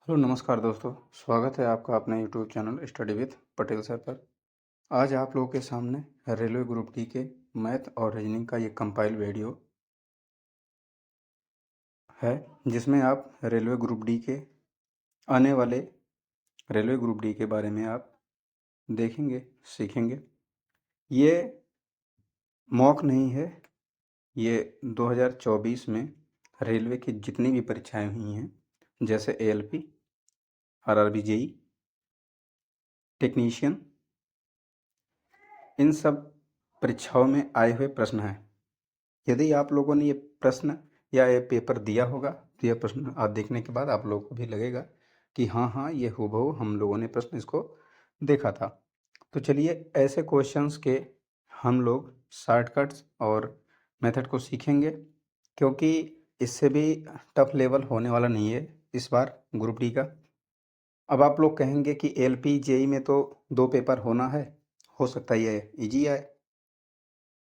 Hello नमस्कार दोस्तों, स्वागत है आपका अपने YouTube channel study with Patel sir पर। आज आप लोगों के सामने रेलवे ग्रुप डी के मैथ और रीजनिंग का ये कंपाइल वीडियो है, जिसमें आप रेलवे ग्रुप डी के आने वाले रेलवे ग्रुप डी के बारे में आप देखेंगे, सीखेंगे। ये मॉक नहीं है, ये 2024 में रेलवे की जितनी भी परीक्षाएं हुई हैं, जैसे एएलपी, आरआरबी, जेई, टेक्नीशियन, इन सब परीक्षाओं में आए हुए प्रश्न हैं। यदि आप लोगों ने ये प्रश्न या ये पेपर दिया होगा तो यह प्रश्न आप देखने के बाद आप लोगों को भी लगेगा कि हाँ, ये हूबहू हम लोगों ने प्रश्न इसको देखा था। तो चलिए, ऐसे क्वेश्चंस के हम लोग शॉर्टकट्स और मेथड को सीखेंगे, क्योंकि इससे भी टफ लेवल होने वाला नहीं है इस बार ग्रुप डी का। अब आप लोग कहेंगे कि एलपी जेई में तो 2 पेपर होना है, हो सकता है ये ईजी आए,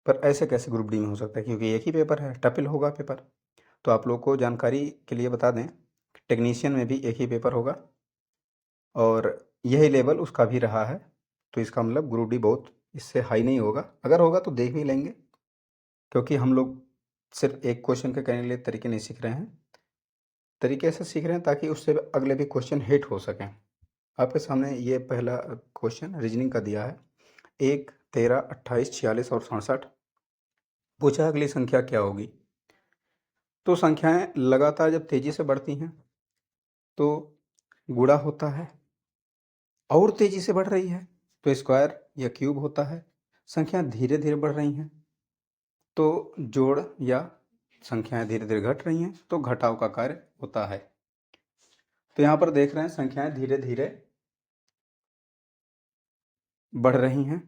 पर ऐसे कैसे ग्रुप डी में हो सकता है, क्योंकि एक ही पेपर है, टफिल होगा पेपर। तो आप लोग को जानकारी के लिए बता दें, टेक्नीशियन में भी एक ही पेपर होगा और यही लेवल उसका भी रहा है। तो इसका मतलब ग्रुप डी बहुत इससे हाई नहीं होगा। अगर होगा तो देख भी लेंगे, क्योंकि हम लोग सिर्फ एक क्वेश्चन के करने के लिए तरीके नहीं सीख रहे हैं, तरीके से सीख रहे हैं ताकि उससे अगले भी क्वेश्चन हिट हो सकें। आपके सामने ये पहला क्वेश्चन रीजनिंग का दिया है। 1, 13, 28, 46 और 67 पूछा अगली संख्या क्या होगी। तो संख्याएं लगातार जब तेजी से बढ़ती हैं तो गुणा होता है, और तेजी से बढ़ रही है तो स्क्वायर या क्यूब होता है। संख्याएं धीरे धीरे बढ़ रही हैं तो जोड़, या संख्याएं धीरे धीरे घट रही हैं तो घटाव का कार्य होता है। तो यहाँ पर देख रहे हैं संख्याएं धीरे धीरे बढ़ रही हैं,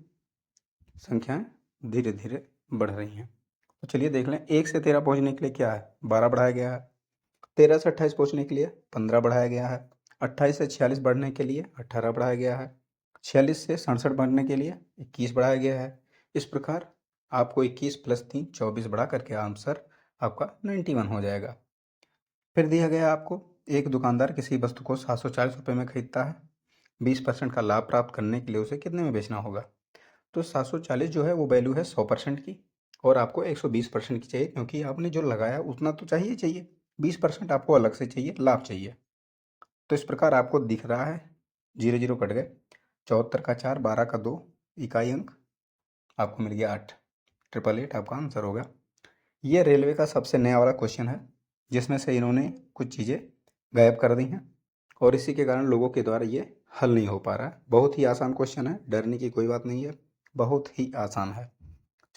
संख्याएं धीरे धीरे बढ़ रही हैं। तो चलिए देख लें, 1 से 13 पहुँचने के लिए क्या है, 12 बढ़ाया गया है। 13 से 28 पहुँचने के लिए 15 बढ़ाया गया है। 28 से 46 बढ़ने के लिए 18 बढ़ाया गया है। 46 से 67 बढ़ने के लिए 21 बढ़ाया गया है। इस प्रकार आपको 21 + 3 24 बढ़ा करके आंसर आपका 91 हो जाएगा। फिर दिया गया आपको, एक दुकानदार किसी वस्तु को 740 रुपये में खरीदता है। 20% का लाभ प्राप्त करने के लिए उसे कितने में बेचना होगा। तो 740 जो है वो वैल्यू है 100% की, और आपको 120% की चाहिए, क्योंकि आपने जो लगाया उतना तो चाहिए। 20% आपको अलग से चाहिए, लाभ चाहिए। तो इस प्रकार आपको दिख रहा है, 0 0 कट गए, 74 का 4, 12 का 2, इकाई अंक आपको मिल गया 8। 888 आपका आंसर होगा। ये रेलवे का सबसे नया वाला क्वेश्चन है, जिसमें से इन्होंने कुछ चीज़ें गायब कर दी हैं, और इसी के कारण लोगों के द्वारा ये हल नहीं हो पा रहा है। बहुत ही आसान क्वेश्चन है, डरने की कोई बात नहीं है, बहुत ही आसान है।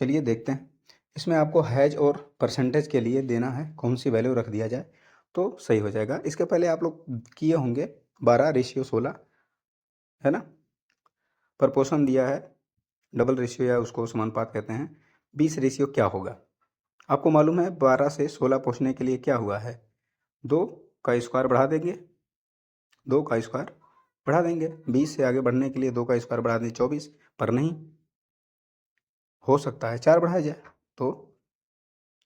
चलिए देखते हैं, इसमें आपको हैज और परसेंटेज के लिए देना है, कौन सी वैल्यू रख दिया जाए तो सही हो जाएगा। इसके पहले आप लोग किए होंगे 12:16, है ना। प्रपोर्शन दिया है, डबल रेशियो या उसको समानुपात कहते हैं। 20 रेशियो क्या होगा, आपको मालूम है। 12 से 16 पहुँचने के लिए क्या हुआ है, 2 का स्क्वायर बढ़ा देंगे, 2 का स्क्वायर बढ़ा देंगे। 20 से आगे बढ़ने के लिए 2 का स्क्वायर बढ़ा देंगे 24, पर नहीं हो सकता है 4 बढ़ाया जाए तो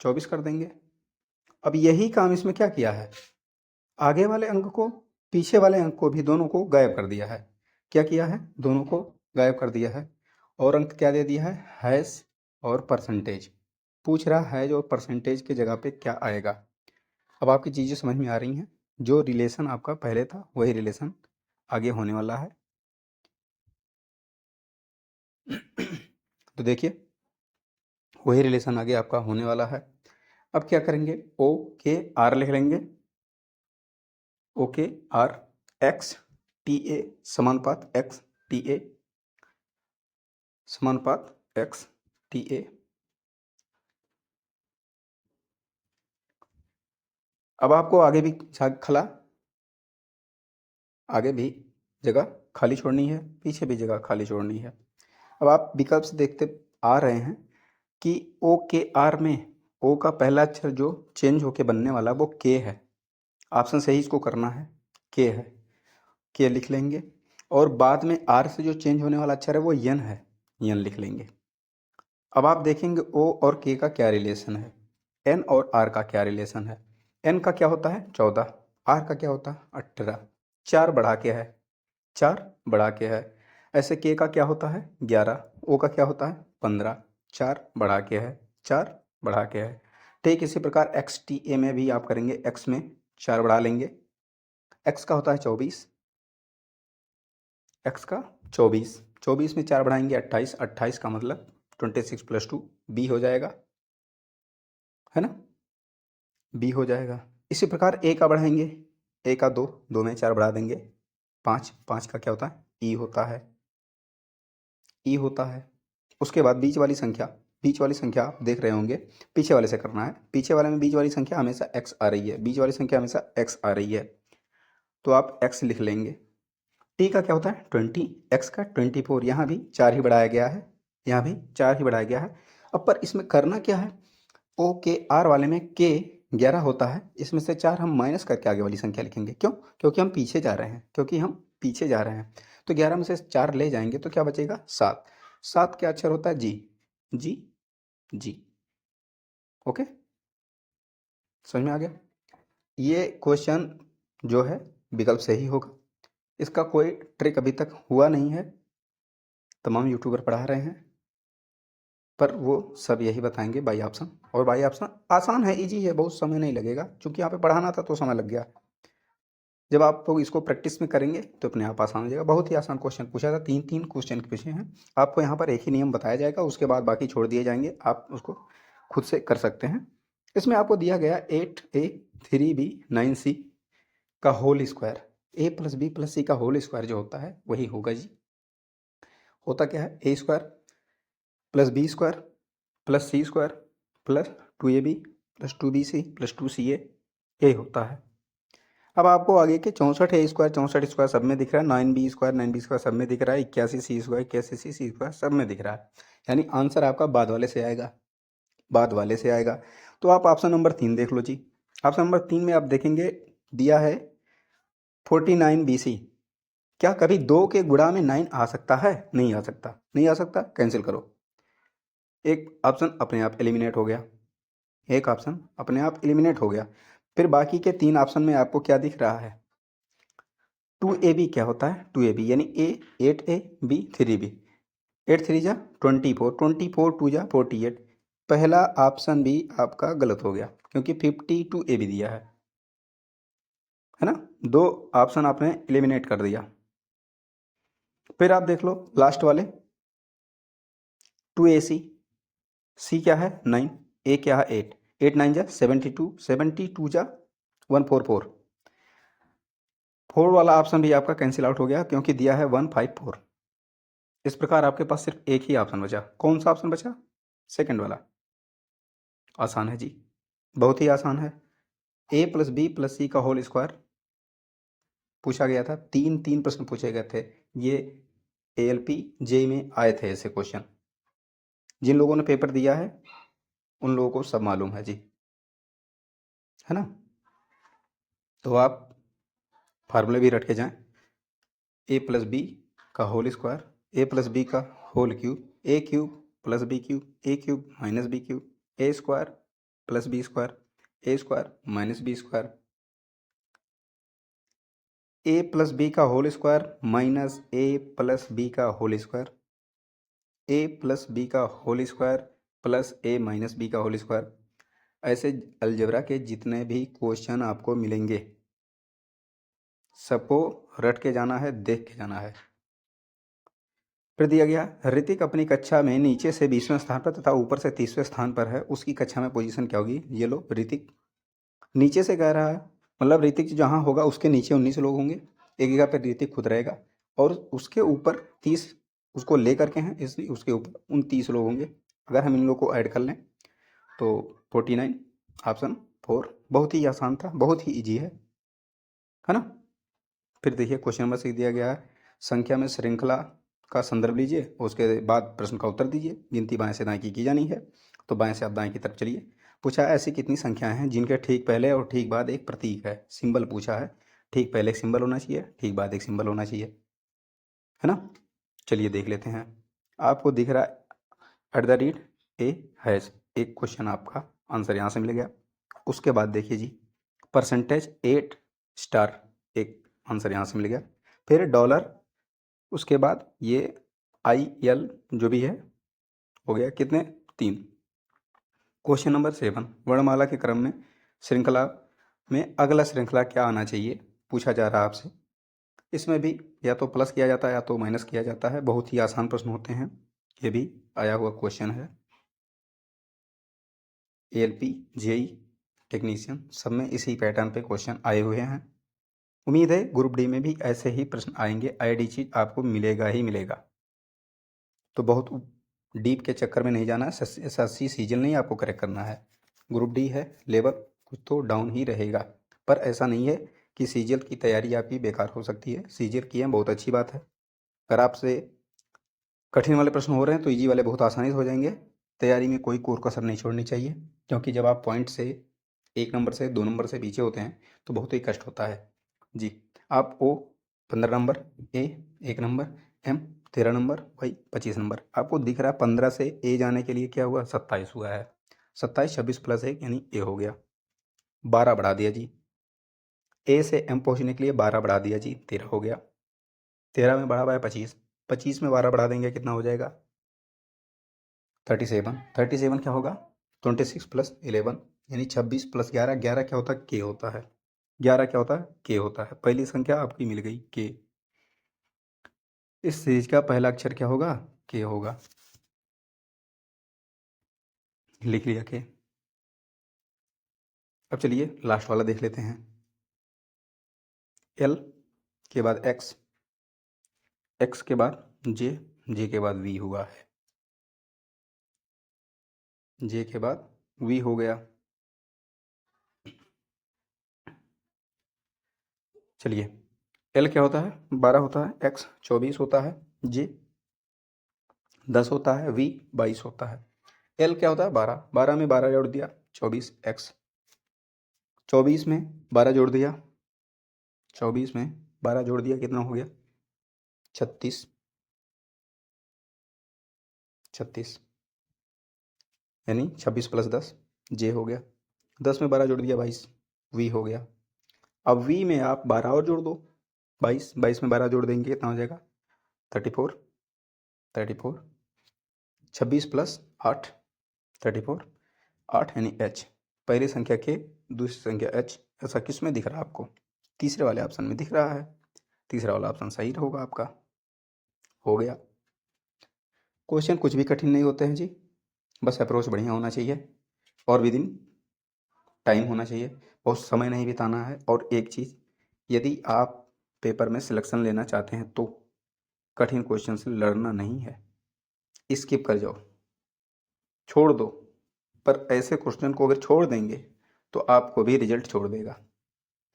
24 कर देंगे। अब यही काम इसमें क्या किया है, आगे वाले अंक को पीछे वाले अंक को भी दोनों को गायब कर दिया है। क्या किया है, दोनों को गायब कर दिया है, और अंक क्या दे दिया है, हैश और परसेंटेज। पूछ रहा है जो परसेंटेज की जगह पे क्या आएगा। अब आपकी चीज़ें समझ में आ रही हैं, जो रिलेशन आपका पहले था वही रिलेशन आगे होने वाला है। तो देखिए, वही रिलेशन आगे आपका होने वाला है। अब क्या करेंगे, ओ के आर लिख लेंगे, okay or, X T A समानुपात एक्स टी ए समानुपात एक्स टी ए। अब आपको आगे भी आगे भी जगह खाली छोड़नी है, पीछे भी जगह खाली छोड़नी है। अब आप विकल्प से देखते आ रहे हैं कि ओ के आर में ओ का पहला अक्षर जो चेंज होके बनने वाला वो के है। ऑप्शन सही इसको करना है, के है, के लिख लेंगे। और बाद में आर से जो चेंज होने वाला अक्षर है वो यन है, यन लिख लेंगे। अब आप देखेंगे ओ और के का क्या रिलेशन है, एन और आर का क्या रिलेशन है। एन का क्या होता है 14, आर का क्या होता है 18। 4 बढ़ा के है, 4 बढ़ा के है। ऐसे के का क्या होता है 11, ओ का क्या होता है 15, 4 बढ़ा के है, 4 बढ़ा के है। ठीक इसी प्रकार एक्स टी ए में भी आप करेंगे, एक्स में 4 बढ़ा लेंगे, एक्स का होता है 24, एक्स का 24, 24 में 4 बढ़ाएंगे 28, 28 का मतलब 26 + 2 बी हो जाएगा, है ना, बी हो जाएगा। इसी प्रकार ए का बढ़ाएंगे, ए का 2, 2 में 4 बढ़ा देंगे 5, 5 का क्या होता है ई होता है, ई होता है। उसके बाद बीच वाली संख्या, बीच वाली संख्या आप देख रहे होंगे, पीछे वाले से करना है, पीछे वाले में बीच वाली संख्या हमेशा एक्स आ रही है, बीच वाली संख्या हमेशा एक्स आ रही है, तो आप एक्स लिख लेंगे। टी का क्या होता है 20, एक्स का 24, यहाँ भी 4 ही बढ़ाया गया है, यहाँ भी 4 ही बढ़ाया गया है। अब पर इसमें करना क्या है, ओ के आर वाले में के 11 होता है, इसमें से 4 हम माइनस करके आगे वाली संख्या लिखेंगे, क्यों, क्योंकि हम पीछे जा रहे हैं, क्योंकि हम पीछे जा रहे हैं। तो 11 में से 4 ले जाएंगे तो क्या बचेगा 7, 7 क्या अक्षर होता है जी, जी, जी। ओके, समझ में आ गया। ये क्वेश्चन जो है विकल्प सही होगा, इसका कोई ट्रिक अभी तक हुआ नहीं है, तमाम यूट्यूबर पढ़ा रहे हैं, पर वो सब यही बताएंगे बाई ऑप्शन। और बाई ऑप्शन आसान है, इजी है, बहुत समय नहीं लगेगा, क्योंकि यहाँ पे पढ़ाना था तो समय लग गया। जब आप लोग इसको प्रैक्टिस में करेंगे तो अपने आप आसान हो जाएगा। बहुत ही आसान क्वेश्चन पूछा था, 3 क्वेश्चन पूछे हैं। आपको यहाँ पर एक ही नियम बताया जाएगा, उसके बाद बाकी छोड़ दिए जाएंगे, आप उसको खुद से कर सकते हैं। इसमें आपको दिया गया 8a 3b 9c का whole square, a + b + c का होल स्क्वायर जो होता है वही होगा जी। होता क्या है a² + b² + c² + 2ab + 2bc + 2ca, यही होता है। अब आपको आगे के 64a² 64² सब में दिख रहा है, 9b² 9b² सब में दिख रहा है, 81c² 81c² सब में दिख रहा है, यानी आंसर आपका बाद वाले से आएगा, बाद वाले से आएगा। तो आप ऑप्शन नंबर 3 देख लो जी। ऑप्शन नंबर 3 में आप देखेंगे दिया है 49bc, क्या कभी 2 के गुणा में 9 आ सकता है, नहीं आ सकता, नहीं आ सकता, कैंसिल करो। एक ऑप्शन अपने आप एलिमिनेट हो गया, एक ऑप्शन अपने आप एलिमिनेट हो गया। फिर बाकी के 3 ऑप्शन में आपको क्या दिख रहा है 2ab, क्या होता है 2ab, यानी a 8a b 3b, 8 3 जा 24, 24 2 जा 48। पहला ऑप्शन भी आपका गलत हो गया, क्योंकि 52ab दिया है ना, 2 ऑप्शन आपने एलिमिनेट कर दिया। फिर आप देख लो लास्ट वाले 2ac, c क्या है 9, a क्या है 8, 8 9 जा 72, 72 जा 144, 4 वाला ऑप्शन भी आपका कैंसिल आउट हो गया, क्योंकि दिया है 154। इस प्रकार आपके पास सिर्फ एक ही ऑप्शन बचा, कौन सा ऑप्शन बचा, सेकंड वाला। आसान है जी, बहुत ही आसान है। a + b + c का होल स्क्वायर पूछा गया था, 3 प्रश्न पूछे गए थे, ये ALP JEE में आए थे ऐसे क्वेश्चन। जिन लोगों ने पेपर दिया है उन लोगों को सब मालूम है जी, है ना। तो आप फार्मूले भी रट के जाएं, a + b का होल स्क्वायर, a + b का whole cube, a³ + b³ a³ - b³ a² + b² a² - b², a + b का whole square minus a + b का होल स्क्वायर, a + b का whole square plus a - b का whole square. ऐसे algebra के जितने भी question आपको मिलेंगे सबको रट के जाना है, देख के जाना है। फिर दिया गया ऋतिक अपनी कक्षा में नीचे से 20वें स्थान पर तथा ऊपर से 30वें स्थान पर है, उसकी कक्षा में पोजीशन क्या होगी। ये लो ऋतिक नीचे से कह रहा है, मतलब ऋतिक जहाँ होगा उसके नीचे 19 लोग होंगे, एक जगह पर ऋतिक खुद रहेगा, और उसके ऊपर 30 उसको ले करके हैं, इसलिए उसके ऊपर 29 लोग होंगे। अगर हम इन लोगों को ऐड कर लें तो 49, ऑप्शन 4। बहुत ही आसान था, बहुत ही ईजी है ना। फिर देखिए क्वेश्चन नंबर 6 दिया गया है, संख्या में श्रृंखला का संदर्भ लीजिए, उसके बाद प्रश्न का उत्तर दीजिए। गिनती बाएं से दाएं की जानी है, तो बाएं से आप दाएं की तरफ चलिए। पूछा है ऐसी कितनी संख्याएं हैं जिनके ठीक पहले और ठीक बाद एक प्रतीक है, सिंबल पूछा है, ठीक पहले एक सिंबल होना चाहिए, ठीक बाद एक सिंबल होना चाहिए, है ना। चलिए देख लेते हैं। आपको दिख रहा है @a#, एक क्वेश्चन आपका आंसर यहाँ से मिल गया। उसके बाद देखिए जी परसेंटेज 8 स्टार, एक आंसर यहाँ से मिल गया। फिर डॉलर, उसके बाद ये IL जो भी है हो गया कितने, 3। क्वेश्चन नंबर 7, वर्णमाला के क्रम में श्रृंखला में अगला श्रृंखला क्या आना चाहिए, पूछा जा रहा है आपसे। इसमें भी या तो प्लस किया जाता है या तो माइनस किया जाता है, बहुत ही आसान प्रश्न होते हैं। ये भी आया हुआ क्वेश्चन है, ALP JEE टेक्नीशियन सब में इसी पैटर्न पे क्वेश्चन आए हुए हैं। उम्मीद है ग्रुप डी में भी ऐसे ही प्रश्न आएंगे, आईडी चीज आपको मिलेगा ही मिलेगा। तो बहुत डीप के चक्कर में नहीं जाना है, SSC सीजन नहीं आपको करेक्ट करना है। ग्रुप डी है, लेवल कुछ तो डाउन ही रहेगा, पर ऐसा नहीं है कि सीजल की तैयारी आपकी बेकार हो सकती है। सीजल की है बहुत अच्छी बात है। अगर आपसे कठिन वाले प्रश्न हो रहे हैं तो इजी वाले बहुत आसानी से हो जाएंगे। तैयारी में कोई कोर कसर नहीं छोड़नी चाहिए, क्योंकि जब आप पॉइंट से 1 नंबर से 2 नंबर से पीछे होते हैं तो बहुत ही कष्ट होता है जी। आप O 15 number, A 1 number, M 13 number, Y 25 number. आपको दिख रहा है 15 से A जाने के लिए क्या हुआ, 27 हुआ है। 27 26 प्लस 1 यानी A हो गया, 12 बढ़ा दिया जी। A से M पहुंचने के लिए 12 बढ़ा दिया जी, 13 हो गया। 13 में बढ़ा हुआ है 25, 25 में 12 बढ़ा देंगे कितना हो जाएगा, 37। 37 क्या होगा, 26 प्लस 11 यानी 26 प्लस 11, 11 क्या होता है, K होता है। 11 क्या होता है, K होता है। पहली संख्या आपकी मिल गई K। इस सीरीज का पहला अक्षर क्या होगा, K होगा। लिख लिया K। अब चलिए लास्ट वाला देख लेते हैं। L के बाद X, X के बाद J, J के बाद V हुआ है, J के बाद V हो गया। चलिए L क्या होता है, 12 होता है, X 24 होता है, J 10 होता है, V 22 होता है। L क्या होता है, 12, 12 में 12 जोड़ दिया 24, X 24 में 12 जोड़ दिया, 24 में 12 जोड़ दिया कितना हो गया, 36, 36 यानी 26 प्लस 10 J हो गया। 10 में 12 जोड़ दिया 22, V हो गया। अब V में आप 12 और जोड़ दो, 22, 22 में 12 जोड़ देंगे कितना हो जाएगा, 34, 34, 26 प्लस 8, 34, 8 यानी H। पहली संख्या K, दूसरी संख्या H। ऐसा किस में दिख रहा है आपको, तीसरे वाले ऑप्शन में दिख रहा है। तीसरा वाला ऑप्शन सही होगा आपका, हो गया। क्वेश्चन कुछ भी कठिन नहीं होते हैं जी, बस अप्रोच बढ़िया होना चाहिए और विद इन टाइम होना चाहिए, बहुत समय नहीं बिताना है। और एक चीज़, यदि आप पेपर में सिलेक्शन लेना चाहते हैं तो कठिन क्वेश्चन से लड़ना नहीं है, स्किप कर जाओ, छोड़ दो। पर ऐसे क्वेश्चन को अगर छोड़ देंगे तो आपको भी रिजल्ट छोड़ देगा,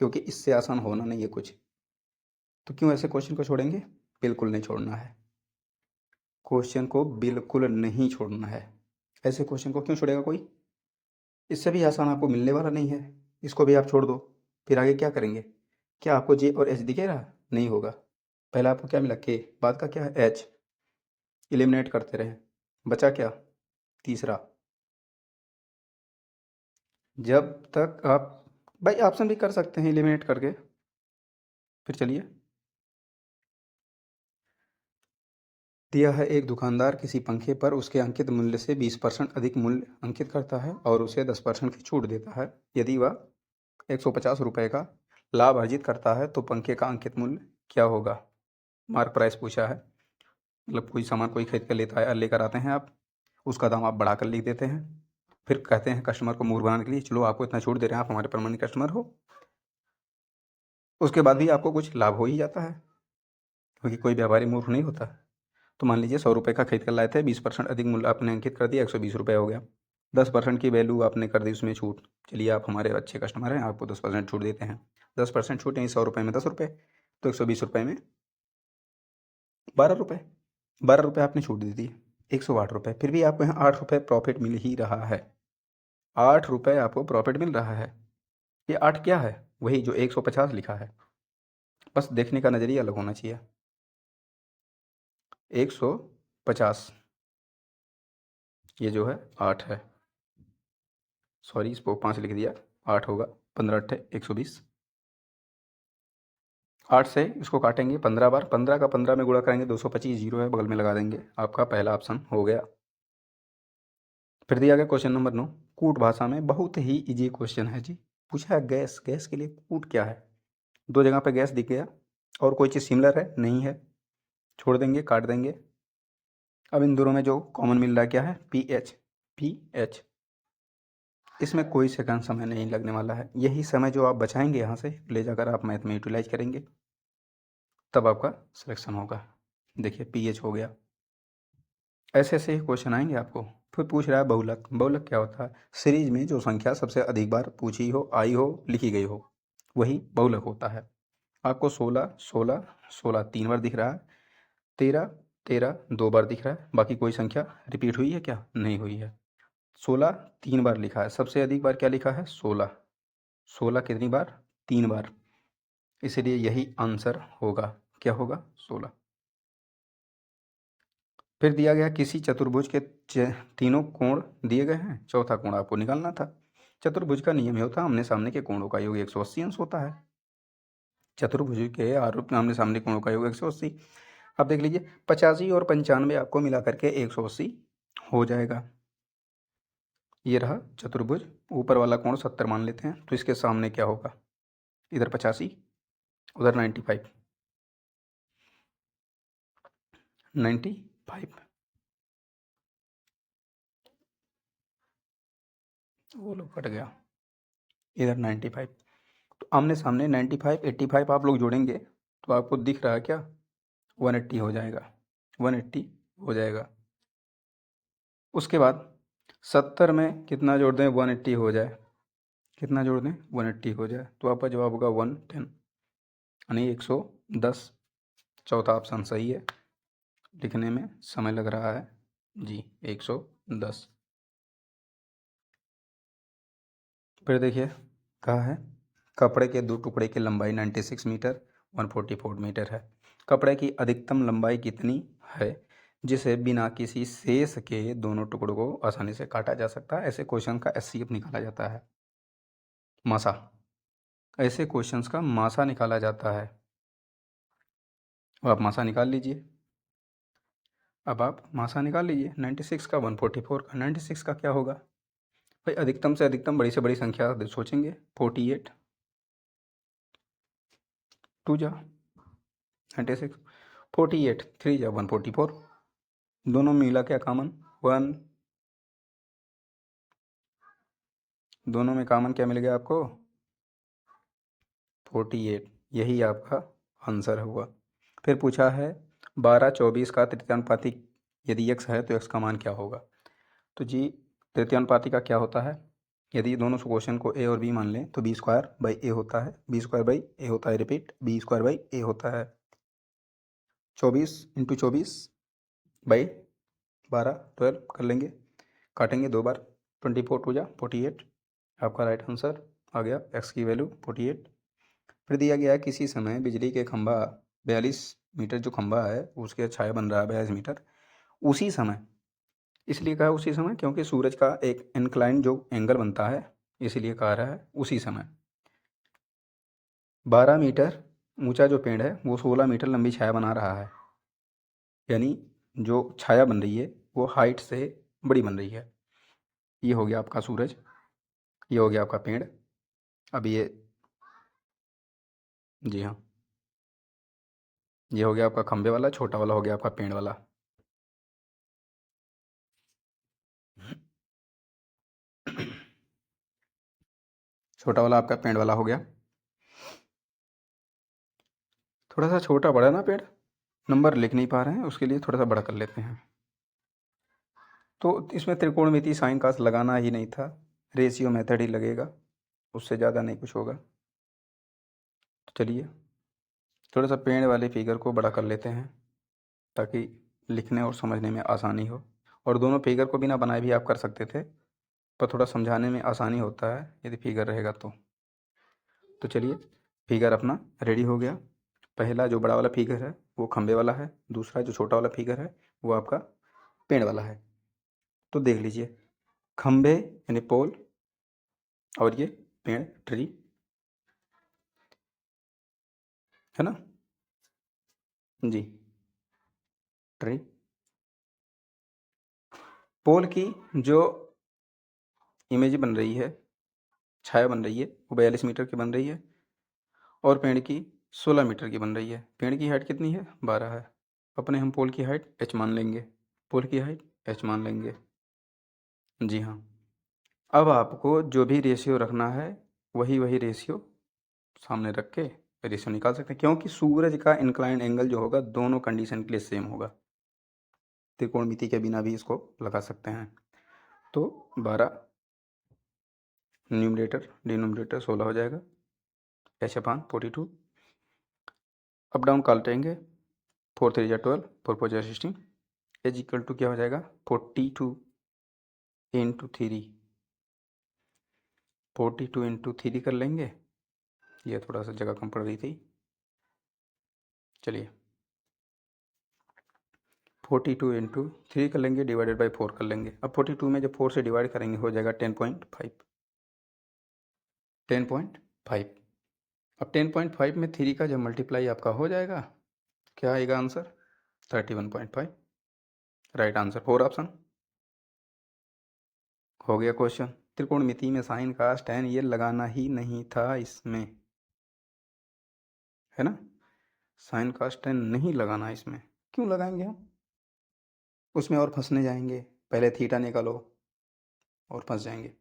क्योंकि इससे आसान होना नहीं है कुछ। तो क्यों ऐसे क्वेश्चन को छोड़ेंगे, बिल्कुल नहीं छोड़ना है, क्वेश्चन को बिल्कुल नहीं छोड़ना है। ऐसे क्वेश्चन को क्यों छोड़ेगा कोई, इससे भी आसान आपको मिलने वाला नहीं है, इसको भी आप छोड़ दो। फिर आगे क्या करेंगे, क्या आपको J और H दिखेगा, नहीं होगा। पहला आपको क्या मिला K, बाद का क्या है H, एलिमिनेट करते रहे, बचा क्या, तीसरा। जब तक आप भाई ऑप्शन भी कर सकते हैं एलिमिनेट करके। फिर चलिए, दिया है एक दुकानदार किसी पंखे पर उसके अंकित मूल्य से 20% अधिक मूल्य अंकित करता है और उसे 10% की छूट देता है। यदि वह 150 रुपये का लाभ अर्जित करता है तो पंखे का अंकित मूल्य क्या होगा। मार्क प्राइस पूछा है, मतलब कोई सामान कोई खरीद कर लेता है, लेकर आते हैं आप, उसका दाम आप बढ़ा कर लिख देते हैं, फिर कहते हैं कस्टमर को मूर्ख बनाने के लिए, चलो आपको इतना छूट दे रहे हैं, आप हमारे परमानेंट कस्टमर हो। उसके बाद भी आपको कुछ लाभ हो ही जाता है, क्योंकि कोई व्यापारी मूर्ख नहीं होता। तो मान लीजिए 100 रुपये का खरीद कर लाए थे, 20% अधिक मूल्य आपने अंकित कर दिया, 120 रुपये हो गया, 10% की वैल्यू आपने कर दी उसमें छूट। चलिए आप हमारे अच्छे कस्टमर हैं, आपको 10% छूट देते हैं। 10% छूट यानी 100 रुपये में 10 रुपये, तो 120 रुपये में 12 रुपये, 12 रुपये आपने छूट दे दी, 108 रुपये। फिर भी आपको यहाँ 8 रुपये प्रॉफिट मिल ही रहा है, 8 रुपये आपको प्रॉफिट मिल रहा है। ये 8 क्या है, वही जो 150 लिखा है, बस देखने का नज़रिया अलग होना चाहिए। 150 ये जो है 8 है, सॉरी इसको 5 लिख दिया, 8 होगा, 15 8 120 8 से इसको काटेंगे 15 बार, 15 का 15 में गुणा करेंगे 225, जीरो है बगल में लगा देंगे, आपका पहला ऑप्शन हो गया। फिर दिया गया क्वेश्चन नंबर 9, कूट भाषा में बहुत ही इजी क्वेश्चन है जी। पूछा है गैस, गैस के लिए कूट क्या है। दो जगह पे गैस दिख गया, और कोई चीज़ सिमिलर है नहीं है, छोड़ देंगे, काट देंगे। अब इन दोनों में जो कॉमन मिल रहा है क्या है, पी एच, पी एच। इसमें कोई सेकंड समय नहीं लगने वाला है, यही समय जो आप बचाएंगे यहाँ से ले जाकर आप मैथ में यूटिलाइज करेंगे, तब आपका सिलेक्शन होगा। देखिए पीएच हो गया। ऐसे ऐसे ही क्वेश्चन आएंगे आपको। फिर पूछ रहा है बहुलक, बहुलक क्या होता है, सीरीज में जो संख्या सबसे अधिक बार पूछी हो, आई हो, लिखी गई हो, वही बहुलक होता है। आपको 16 16 16 3 बार दिख रहा है, 13 13 2 बार दिख रहा है, बाकी कोई संख्या रिपीट हुई है क्या, नहीं हुई है। 16 3 बार लिखा है, सबसे अधिक बार क्या लिखा है, 16। 16 कितनी बार, 3 बार, इसलिए यही आंसर होगा, क्या होगा, 16। फिर दिया गया किसी चतुर्भुज के तीनों कोण दिए गए हैं, चौथा कोण आपको निकालना था। चतुर्भुज का नियम ये होता है आमने सामने के कोणों का योग 180 अंश होता है। चतुर्भुज के आरोप आमने सामने कोणों का योग 180। अब देख लीजिए 85 और 95 आपको मिला करके 180 हो जाएगा। ये रहा चतुर्भुज, ऊपर वाला कोण 70 मान लेते हैं, तो इसके सामने क्या होगा, इधर 85, उधर 95, 95, वो लोग कट गया, इधर 95। तो आमने सामने 95 85 आप लोग जोड़ेंगे तो आपको दिख रहा है क्या, 180 हो जाएगा, 180 हो जाएगा। उसके बाद 70 में कितना जोड़ दें, 180 हो जाए, कितना जोड़ दें, 180 हो जाए, तो आपका जवाब होगा 110, यानी 110। चौथा ऑप्शन सही है, लिखने में समय लग रहा है जी, 110। फिर देखिए कहा है कपड़े के दो टुकड़े की लंबाई 96 मीटर 144 मीटर है। कपड़े की अधिकतम लंबाई कितनी है जिसे बिना किसी शेष के दोनों टुकड़ों को आसानी से काटा जा सकता है। ऐसे क्वेश्चन का एचसीएफ निकाला जाता है, मासा। ऐसे क्वेश्चंस का मासा निकाला जाता है। अब आप मासा निकाल लीजिए, अब आप मासा निकाल लीजिए 96 का 144 का। 96 का क्या होगा भाई, अधिकतम से अधिकतम बड़ी से बड़ी संख्या सोचेंगे, 48, 2 जा 96, 48, 3 जा 144, दोनों में मिला क्या कॉमन, 1, दोनों में कॉमन क्या मिल गया आपको, 48, यही आपका आंसर हुआ। फिर पूछा है 12 24 का तृतीयानुपाती यदि x है तो x का मान क्या होगा। तो जी तृतीयानुपाती का क्या होता है, यदि दोनों क्वेश्चन को ए और बी मान लें तो बी स्क्वायर बाई ए होता है, बी स्क्वायर बाई ए होता है, रिपीट बी स्क्वायर बाई ए होता है। 24 इंटू 24 बाई 12 12 कर लेंगे, काटेंगे 2 बार, 24 टू जा 48, आपका राइट आंसर आ गया, x की वैल्यू 48। फिर दिया गया है किसी समय बिजली के खंभा 42 मीटर जो खंभा है उसके छाया बन रहा है 42 मीटर, उसी समय, इसलिए कहा उसी समय क्योंकि सूरज का एक इंक्लाइन जो एंगल बनता है, इसीलिए कहा रहा है उसी समय। 12 मीटर ऊंचा जो पेड़ है वो 16 मीटर लंबी छाया बना रहा है, यानी जो छाया बन रही है वो हाइट से बड़ी बन रही है। ये हो गया आपका सूरज, ये हो गया आपका पेड़। अब ये, जी हाँ, ये हो गया आपका खंबे वाला, छोटा वाला हो गया आपका पेड़ वाला। छोटा वाला आपका पेड़ वाला हो गया। थोड़ा सा छोटा बड़ा ना पेड़, नंबर लिख नहीं पा रहे हैं उसके लिए थोड़ा सा बड़ा कर लेते हैं। तो इसमें त्रिकोणमिति साइन का लगाना ही नहीं था, रेशियो मेथड ही लगेगा, उससे ज़्यादा नहीं कुछ होगा। तो चलिए थोड़ा सा पेड़ वाले फिगर को बड़ा कर लेते हैं ताकि लिखने और समझने में आसानी हो। और दोनों फिगर को बिना बनाए भी आप कर सकते थे, पर थोड़ा समझाने में आसानी होता है यदि फिगर रहेगा तो चलिए फिगर अपना रेडी हो गया। पहला जो बड़ा वाला फिगर है वो खंबे वाला है, दूसरा जो छोटा वाला फिगर है वो आपका पेड़ वाला है। तो देख लीजिए खंबे यानी पोल और ये पेड़ ट्री, है ना जी। ट्री पोल की जो इमेज बन रही है, छाया बन रही है, वो 42 मीटर की बन रही है और पेड़ की 16 मीटर की बन रही है। पेड़ की हाइट कितनी है? 12 है। अपने हम पोल की हाइट h मान लेंगे, पोल की हाइट h मान लेंगे। जी हाँ, अब आपको जो भी रेशियो रखना है वही रेशियो सामने रख के रेशियो निकाल सकते हैं, क्योंकि सूरज का इंक्लाइंड एंगल जो होगा दोनों कंडीशन के लिए सेम होगा। त्रिकोणमिति के बिना भी इसको लगा सकते हैं। तो 12 न्यूमरेटर डिनोमिनेटर 16 हो जाएगा, h/42। अप डाउन काटेंगे, 4 3 जा 12, 4 4 जा 16, एज इक्वल टू क्या हो जाएगा? 42 इंटू 3, 42 इंटू 3 कर लेंगे। ये थोड़ा सा जगह कम पड़ रही थी, चलिए 42 इंटू 3 कर लेंगे, डिवाइडेड बाई 4 कर लेंगे। अब 42 में जब 4 से डिवाइड करेंगे हो जाएगा 10.5, 10.5। अब 10.5 में 3 का जब मल्टीप्लाई आपका हो जाएगा, क्या आएगा आंसर? 31.5। Right answer 4 option. हो गया क्वेश्चन। त्रिकोणमिति में साइन कास टैन ये लगाना ही नहीं था इसमें, है ना। साइन कास टैन नहीं लगाना इसमें, क्यों लगाएंगे हम? उसमें और फंसने जाएंगे, पहले थीटा निकालो और फंस जाएंगे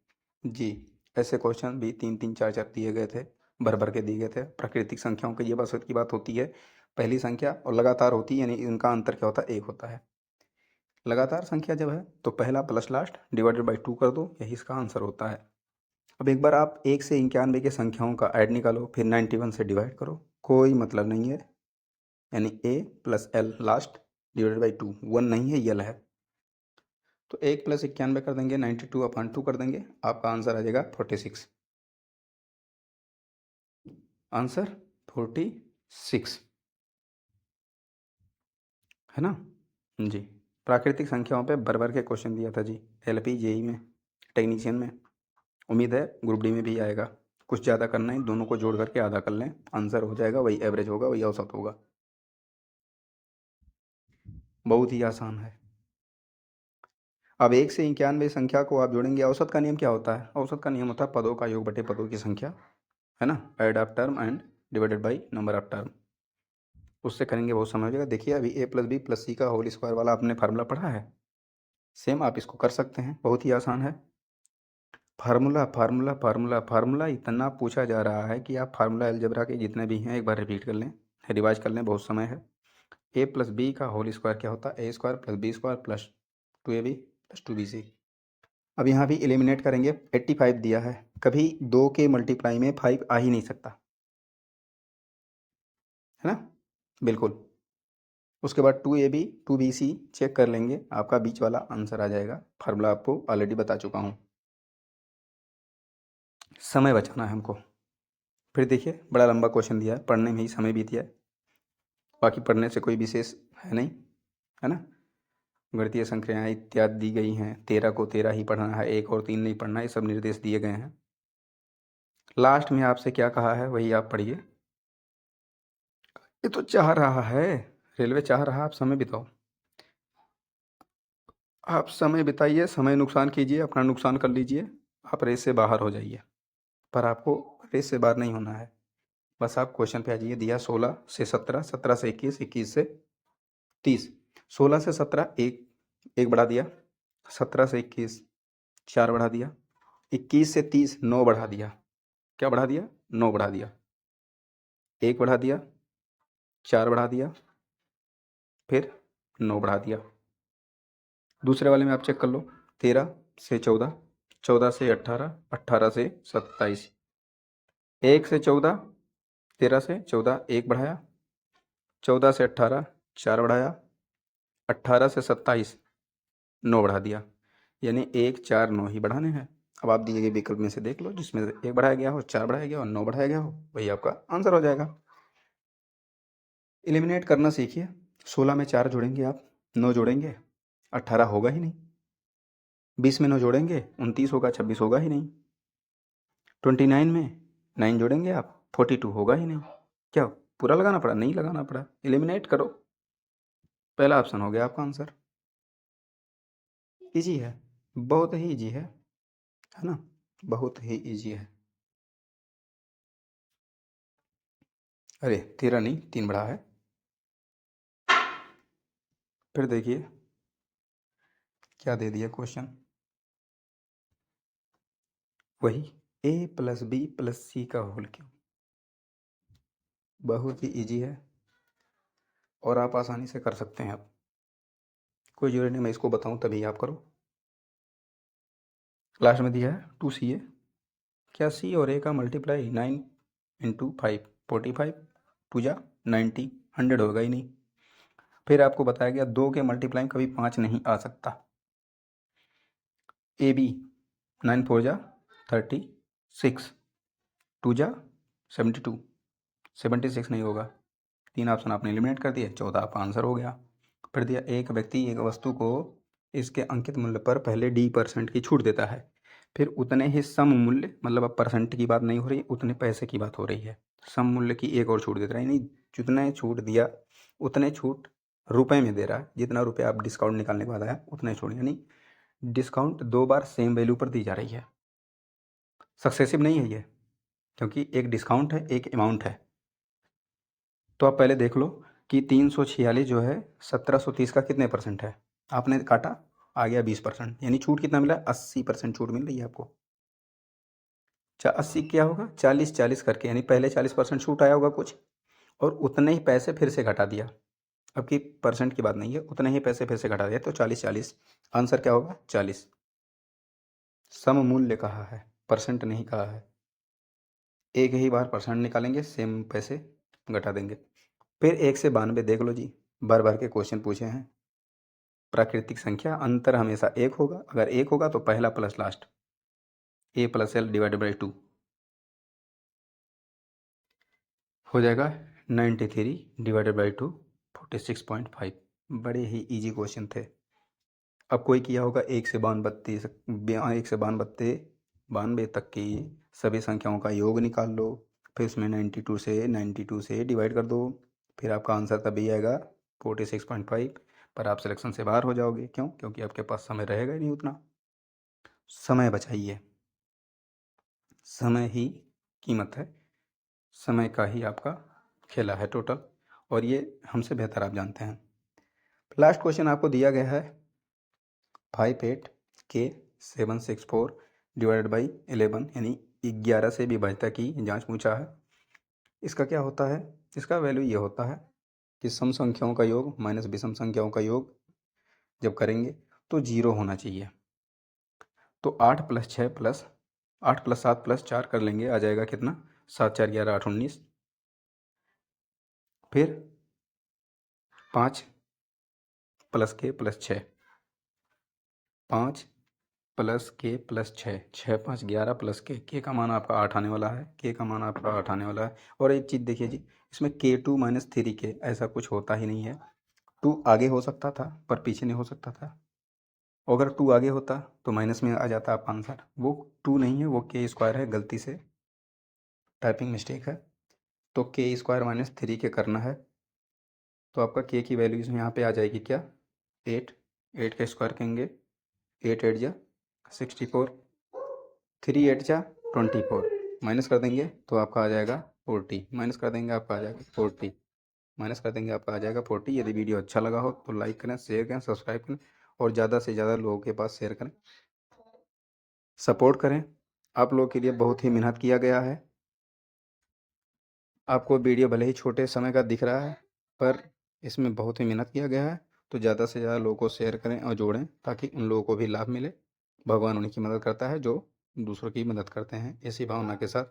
जी। ऐसे क्वेश्चन भी 3 3 4 4 दिए गए थे, भर भर के दिए गए थे। प्राकृतिक संख्याओं की ये बस की बात होती है, पहली संख्या और लगातार होती है, यानी इनका अंतर क्या होता है? 1 होता है। लगातार संख्या जब है तो पहला प्लस लास्ट डिवाइडेड बाई 2 कर दो, यही इसका आंसर होता है। अब एक बार आप 1 से 91 के संख्याओं का ऐड निकालो, फिर 91 से डिवाइड करो, कोई मतलब नहीं है। यानी a plus L last divided by 2, 1 नहीं है, यल है। तो 1 प्लस 91 कर देंगे, 92/2 कर देंगे, आपका आंसर आ जाएगा 46। आंसर 46 है ना जी। प्राकृतिक संख्याओं पे भर भर के क्वेश्चन दिया था जी, LP JEE में, टेक्नीशियन में। उम्मीद है ग्रुप डी में भी आएगा। कुछ ज़्यादा करना है, दोनों को जोड़ करके आधा कर लें, आंसर हो जाएगा, वही एवरेज होगा, वही औसत होगा। बहुत ही आसान है। अब 1 से 91 संख्या को आप जोड़ेंगे, औसत का नियम क्या होता है? औसत का नियम होता है पदों का योग बटे पदों की संख्या, है ना। Add of term and divided by number of term, उससे करेंगे बहुत समय हो जाएगा। देखिए अभी a plus B plus C का होल स्क्वायर वाला आपने फार्मूला पढ़ा है, सेम आप इसको कर सकते हैं, बहुत ही आसान है। फार्मूला फार्मूला फार्मूला फार्मूला इतना पूछा जा रहा है कि आप फार्मूला अलजेब्रा के जितने भी हैं एक बार रिपीट कर लें, रिवाइज कर लें, बहुत समय है। a प्लस बी का होल स्क्वायर क्या होता है? a square plus B square plus 2ab plus 2bc। अब यहाँ भी एलिमिनेट करेंगे, 85 दिया है, कभी 2 के मल्टीप्लाई में 5 आ ही नहीं सकता, है ना, बिल्कुल। उसके बाद 2ab 2bc चेक कर लेंगे, आपका बीच वाला आंसर आ जाएगा। फार्मूला आपको ऑलरेडी बता चुका हूँ। समय बचाना है हमको। फिर देखिए बड़ा लंबा क्वेश्चन दिया है, पढ़ने में ही समय बीत गया, बाकी पढ़ने से कोई विशेष है नहीं, है ना। गणितीय संख्याएं इत्यादि दी गई हैं, 13 को 13 ही पढ़ना है, 1 और 3 नहीं पढ़ना है, ये सब निर्देश दिए गए हैं। लास्ट में आपसे क्या कहा है वही आप पढ़िए। ये तो चाह रहा है, रेलवे चाह रहा है आप समय बिताओ, आप समय बिताइए, समय नुकसान कीजिए, अपना नुकसान कर लीजिए, आप रेस से बाहर हो जाइए। पर आपको रेस से बाहर नहीं होना है, बस आप क्वेश्चन पे आ जाइए। दिया 16 से 17, 17 से 21, 21 से 30, 16 से 17 एक बढ़ा दिया, 17 से 21 4 बढ़ा दिया, 21 से 30 9 बढ़ा दिया, क्या बढ़ा दिया? 9 बढ़ा दिया, 1 बढ़ा दिया, 4 बढ़ा दिया, फिर 9 बढ़ा दिया। दूसरे वाले में आप चेक कर लो, 13 से 14, 14 से 18, 18 से 27, 1 से 14, 13 से 14 1 बढ़ाया, 14 से 18 4 बढ़ाया, 18 से 27 9 बढ़ा दिया, यानी 1 4 9 ही बढ़ाने हैं। अब आप दिए गए विकल्प में से देख लो, जिसमें 1 बढ़ाया गया हो, 4 बढ़ाया गया हो, 9 बढ़ाया गया हो, वही आपका आंसर हो जाएगा। एलिमिनेट करना सीखिए। 16 में 4 जोड़ेंगे आप, 9 जोड़ेंगे, 18 होगा ही नहीं। 20 में 9 जोड़ेंगे, 29 होगा, 26 होगा ही नहीं। 29 में 9 जोड़ेंगे आप, 42 होगा ही नहीं। क्या पूरा लगाना पड़ा? नहीं लगाना पड़ा, एलिमिनेट करो। पहला ऑप्शन हो गया आपका आंसर। इजी है, बहुत ही इजी है ना, बहुत ही इजी है। अरे 13 नहीं, 3 बढ़ा है। फिर देखिए क्या दे दिया क्वेश्चन, वही a plus B plus C का होल क्यूब। बहुत ही इजी है और आप आसानी से कर सकते हैं। आप कोई जरूरी नहीं मैं इसको बताऊं तभी आप करो। लास्ट में दिया है 2ca, क्या c और a का मल्टीप्लाई 9 इंटू 5 45, 2 जा 90, 100 होगा ही नहीं। फिर आपको बताया गया 2 के मल्टीप्लाई कभी 5 नहीं आ सकता। ए बी 9 4 जा 36, 2 जा 72, 76 नहीं होगा। 3 ऑप्शन आपने एलिमिनेट कर दिए, 14 आपका आंसर हो गया। फिर दिया एक व्यक्ति एक वस्तु को इसके अंकित मूल्य पर पहले D% की छूट देता है, फिर उतने ही सम मूल्य, मतलब अब परसेंट की बात नहीं हो रही, उतने पैसे की बात हो रही है, सम मूल्य की एक और छूट देता है, यानी जितने छूट दिया उतने छूट रुपए में दे रहा है, जितना रुपये आप डिस्काउंट निकालने के बाद आया उतने छूट, यानी डिस्काउंट 2 बार सेम वैल्यू पर दी जा रही है। सक्सेसिव नहीं है ये, क्योंकि एक डिस्काउंट है एक अमाउंट है। तो आप पहले देख लो कि 346 जो है 1730 का कितने परसेंट है, आपने काटा आ गया 20%, यानी छूट कितना मिला, 80% छूट मिल रही है आपको। 80 क्या होगा, 40 करके, यानी पहले 40% छूट आया होगा कुछ, और उतने ही पैसे फिर से घटा दिया। अब की परसेंट की बात नहीं है, उतने ही पैसे फिर से घटा दिया, तो 40 आंसर क्या होगा 40। सम मूल्य कहा है, परसेंट नहीं कहा है। एक ही बार परसेंट निकालेंगे, सेम पैसे घटा देंगे। फिर 1 से 92 देख लो जी, बार बार के क्वेश्चन पूछे हैं। प्राकृतिक संख्या अंतर हमेशा 1 होगा, अगर 1 होगा तो पहला plus last, a plus L divided by 2 हो जाएगा 93 डिवाइडेड बाई 2 46.5। बड़े ही इजी क्वेश्चन थे। अब कोई किया होगा 1 से 92 तक की सभी संख्याओं का योग निकाल लो, फिर उसमें 92 से डिवाइड कर दो, फिर आपका आंसर तभी आएगा 46.5। पर आप सिलेक्शन से बाहर हो जाओगे, क्यों? क्योंकि आपके पास समय रहेगा ही नहीं उतना। समय बचाइए, समय ही कीमत है, समय का ही आपका खेला है टोटल, और ये हमसे बेहतर आप जानते हैं। लास्ट क्वेश्चन आपको दिया गया है 58K764 डिवाइडेड बाई 11, यानी 11 से विभाज्यता की जांच पूछा है। इसका क्या होता है, इसका वैल्यू ये होता है कि सम संख्याओं का योग माइनस विषम संख्याओं का योग जब करेंगे तो 0 होना चाहिए। तो 8 + 6 + 8 + 7 + 4 कर लेंगे, आ जाएगा कितना, 7 4 11 8 19। फिर 5 + K + 6, 5 + K + 6, 6 5 11 + K का मान आपका 8 आने वाला है, K का मान आपका 8 आने वाला है। और एक चीज़ देखिए जी, इसमें K2 - 3K ऐसा कुछ होता ही नहीं है। 2 आगे हो सकता था पर पीछे नहीं हो सकता था, अगर 2 आगे होता तो माइनस में आ जाता आपका आंसर। वो 2 नहीं है, वो K² है, गलती से टाइपिंग मिस्टेक है। तो K² - 3K करना है, तो आपका K की वैल्यू इसमें यहाँ पे आ जाएगी क्या, 8, 8 का स्क्वायर करेंगे, 8 8 जा 64, 3 8 जा 24, माइनस कर देंगे तो आपका आ जाएगा 40, माइनस कर देंगे आपका आ जाएगा 40, माइनस कर देंगे आपका आ जाएगा 40। यदि वीडियो अच्छा लगा हो तो लाइक करें, शेयर करें, सब्सक्राइब करें, और ज़्यादा से ज़्यादा लोगों के पास शेयर करें, सपोर्ट करें। आप लोगों के लिए बहुत ही मेहनत किया गया है। आपको वीडियो भले ही छोटे समय का दिख रहा है, पर इसमें बहुत ही मेहनत किया गया है। तो ज़्यादा से ज़्यादा लोगों को शेयर करें और जोड़ें, ताकि उन लोगों को भी लाभ मिले। भगवान उन्हीं की मदद करता है जो दूसरों की मदद करते हैं। इसी भावना के साथ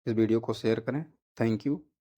इस वीडियो को शेयर करें। Thank you.